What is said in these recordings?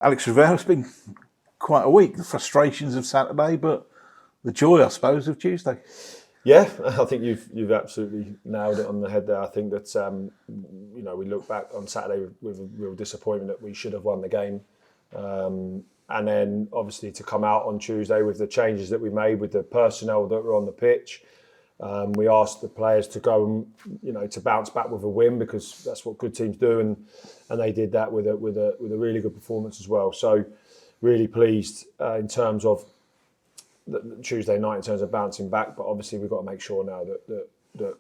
Alex Revell, it's been quite a week. The frustrations of Saturday, but the joy, I suppose, of Tuesday. Yeah, I think you've absolutely nailed it on the head there. I think that we look back on Saturday with a real disappointment that we should have won the game, and then obviously to come out on Tuesday with the changes that we made with the personnel that were on the pitch. We asked the players to go and to bounce back with a win, because that's what good teams do, and they did that with a really good performance as well. So really pleased in terms of Tuesday night in terms of bouncing back, but obviously we've got to make sure now that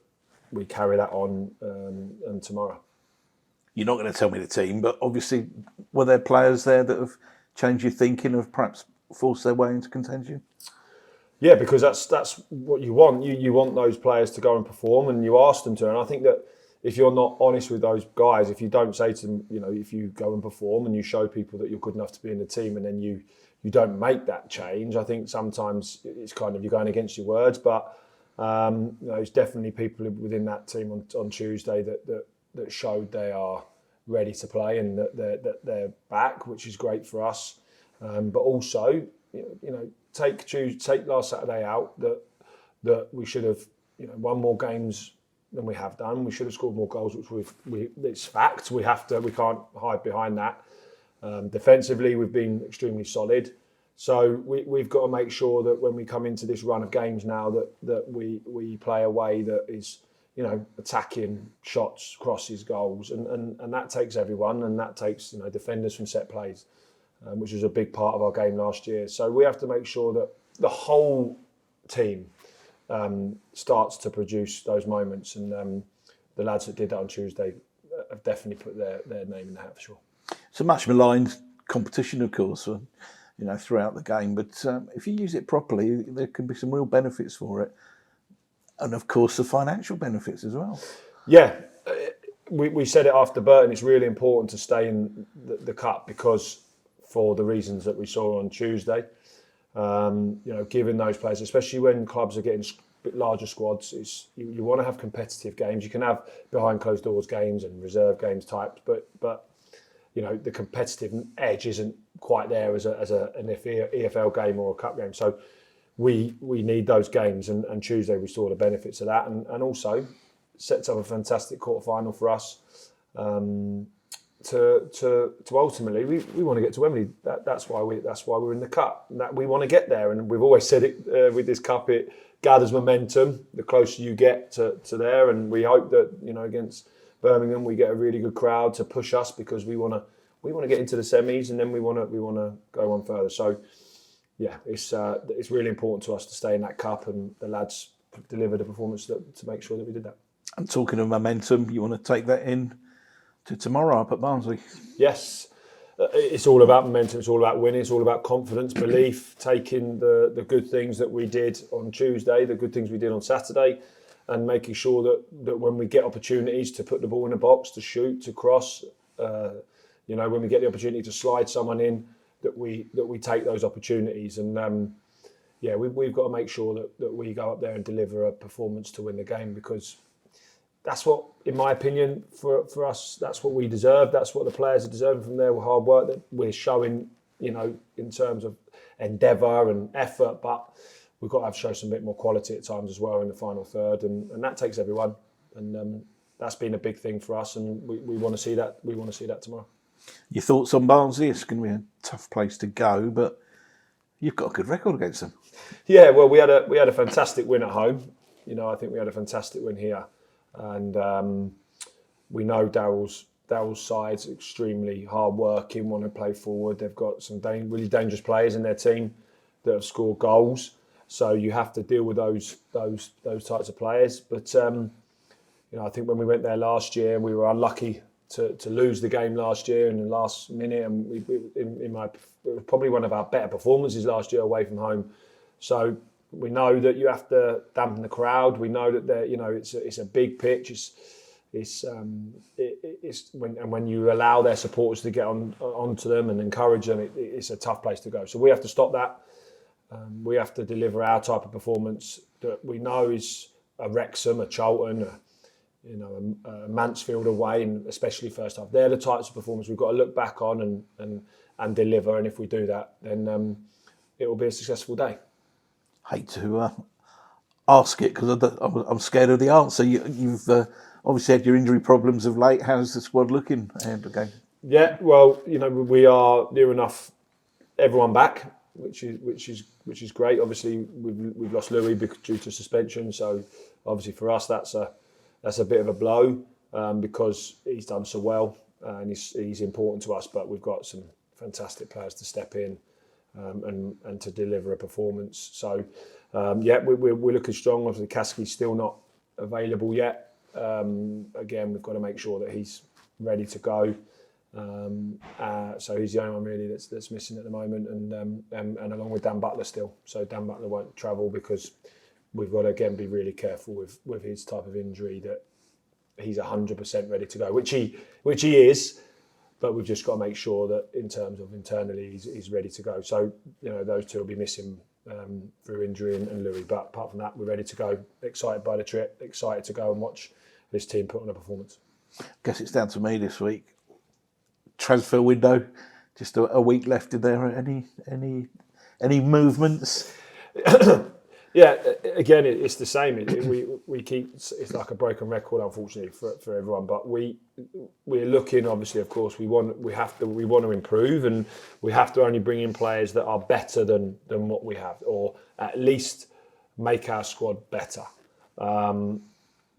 we carry that on and tomorrow. You're not going to tell me the team, but obviously were there players there that have changed your thinking, of perhaps forced their way into contention? Yeah, because that's what you want. You want those players to go and perform, and you ask them to. And I think that if you're not honest with those guys, if you don't say to them, if you go and perform and you show people that you're good enough to be in the team, and then you don't make that change, I think sometimes it's kind of you're going against your words. But there's definitely people within that team on Tuesday that showed they are ready to play and that they're back, which is great for us. But also, take last Saturday out, that we should have won more games than we have done. We should have scored more goals, which it's fact. We can't hide behind that. Defensively, we've been extremely solid. So we've got to make sure that when we come into this run of games now, that we play a way that is attacking shots, crosses, goals, and that takes everyone, and that takes defenders from set plays, which was a big part of our game last year. So we have to make sure that the whole team starts to produce those moments, and the lads that did that on Tuesday have definitely put their name in the hat for sure. It's a much maligned competition, of course, throughout the game. But if you use it properly, there can be some real benefits for it, and of course the financial benefits as well. Yeah, we said it after Burton. It's really important to stay in the cup, because for the reasons that we saw on Tuesday, giving those players, especially when clubs are getting larger squads, you want to have competitive games. You can have behind closed doors games and reserve games types, but the competitive edge isn't quite there as an EFL game or a cup game. So we need those games, and Tuesday we saw the benefits of that, and also sets up a fantastic quarter-final for us to ultimately we want to get to Wembley. That's why we're in the cup. That we want to get there, and we've always said it with this cup. It gathers momentum the closer you get to there, and we hope that against Birmingham we get a really good crowd to push us, because we want to get into the semis, and then we want to go on further. So yeah, it's really important to us to stay in that cup, and the lads delivered a performance to make sure that we did that. And talking of momentum, you want to take that in to tomorrow up at Barnsley? Yes, it's all about momentum. It's all about winning. It's all about confidence, belief, taking the good things that we did on Tuesday, the good things we did on Saturday, and making sure that when we get opportunities to put the ball in the box, to shoot, to cross, when we get the opportunity to slide someone in, that we take those opportunities. And we've got to make sure that we go up there and deliver a performance to win the game, because that's what, in my opinion, for us, that's what we deserve. That's what the players are deserving from their hard work that we're showing, in terms of endeavour and effort. But we've got to show some bit more quality at times as well in the final third, and that takes everyone. And that's been a big thing for us, and we want to see that. We want to see that tomorrow. Your thoughts on Barnsley? It's going to be a tough place to go, but you've got a good record against them. Yeah, well, we had a fantastic win at home. I think we had a fantastic win here. And we know Daryl's side's extremely hard working, want to play forward. They've got some really dangerous players in their team that have scored goals. So you have to deal with those types of players. But I think when we went there last year, we were unlucky to lose the game last year in the last minute, and it was probably one of our better performances last year away from home. So we know that you have to dampen the crowd. We know that it's a big pitch. When you allow their supporters to get onto them and encourage them, it's a tough place to go. So we have to stop that. We have to deliver our type of performance that we know is a Wrexham, a Charlton, a Mansfield away, and especially first half. They're the types of performance we've got to look back on and and deliver. And if we do that, then it will be a successful day. Hate to ask it because I'm scared of the answer. You've obviously had your injury problems of late. How's the squad looking ahead of the game? Yeah, well, we are near enough everyone back, which is great. Obviously, we've lost Louis due to suspension, so obviously for us that's a bit of a blow because he's done so well and he's important to us. But we've got some fantastic players to step in and to deliver a performance. So we're looking strong. Obviously, Kaski's still not available yet. Again, we've got to make sure that he's ready to go. So he's the only one really that's missing at the moment, and along with Dan Butler still. So Dan Butler won't travel because we've got to again be really careful with his type of injury that he's 100% ready to go, which he is. But we've just got to make sure that in terms of internally he's ready to go. So those two will be missing through injury and Louis. But apart from that, we're ready to go. Excited by the trip. Excited to go and watch this team put on a performance. I guess it's down to me this week. Transfer window, just a week left in there. Any movements? Yeah, again, it's the same. We keep, it's like a broken record, unfortunately, for everyone. But we're looking, obviously, of course, we want to improve, and we have to only bring in players that are better than what we have, or at least make our squad better.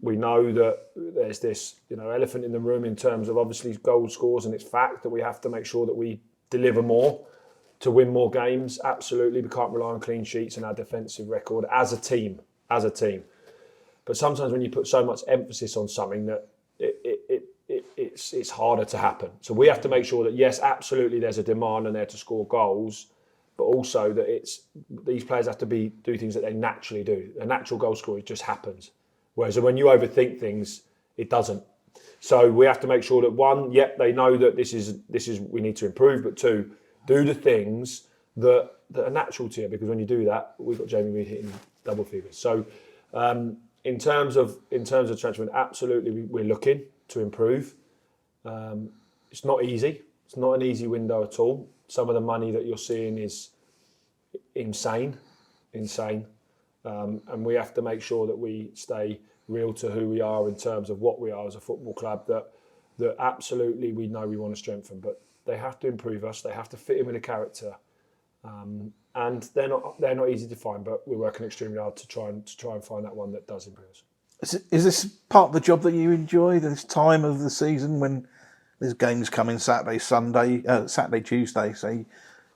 We know that there's this, elephant in the room in terms of obviously goal scores, and it's fact that we have to make sure that we deliver more to win more games. Absolutely, we can't rely on clean sheets and our defensive record as a team. But sometimes when you put so much emphasis on something that it's harder to happen. So we have to make sure that yes, absolutely, there's a demand on there to score goals, but also that these players have to do things that they naturally do. A natural goal scorer just happens. Whereas when you overthink things, it doesn't. So we have to make sure that one, they know that this is we need to improve, but two, do the things that are natural to you, because when you do that, we've got Jamie Reid hitting double figures. So in terms of transfer, absolutely we're looking to improve. It's not easy. It's not an easy window at all. Some of the money that you're seeing is insane. And we have to make sure that we stay real to who we are in terms of what we are as a football club, that absolutely we know we want to strengthen, but they have to improve us, they have to fit in with a character. And they're not easy to find, but we're working extremely hard to try and find that one that does improve us. Is this part of the job that you enjoy, this time of the season when there's games coming Saturday, Tuesday, so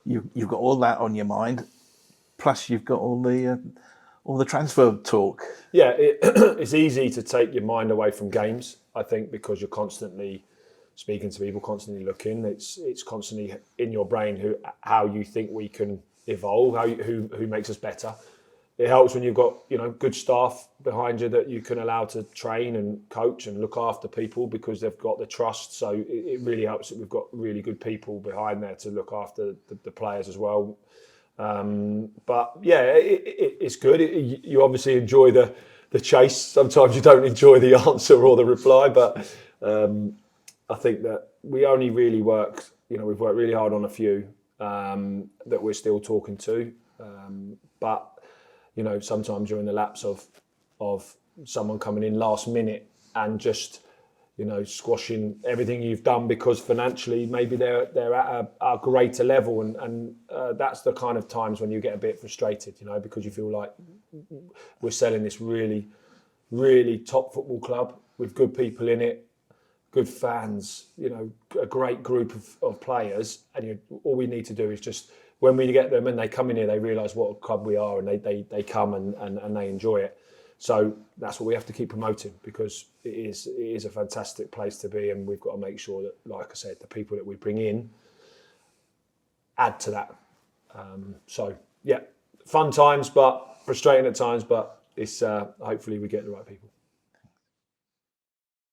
you've got all that on your mind, plus you've got all the transfer talk? Yeah, it's easy to take your mind away from games, I think, because you're constantly speaking to people, constantly looking. It's constantly in your brain how you think we can evolve, who makes us better. It helps when you've got good staff behind you that you can allow to train and coach and look after people because they've got the trust. So it really helps that we've got really good people behind there to look after the players as well. But yeah, it's good. You obviously enjoy the chase. Sometimes you don't enjoy the answer or the reply, but I think that we only really worked. We've worked really hard on a few that we're still talking to, but sometimes you're in the lapse of someone coming in last minute and just squashing everything you've done because financially maybe they're at a greater level, and that's the kind of times when you get a bit frustrated, because you feel like we're selling this really, really top football club with good people in it, good fans, a great group of players, and all we need to do is just, when we get them and they come in here, they realise what a club we are, and they come and they enjoy it. So that's what we have to keep promoting, because it is a fantastic place to be, and we've got to make sure that, like I said, the people that we bring in add to that. So yeah, fun times, but frustrating at times, but it's hopefully we get the right people.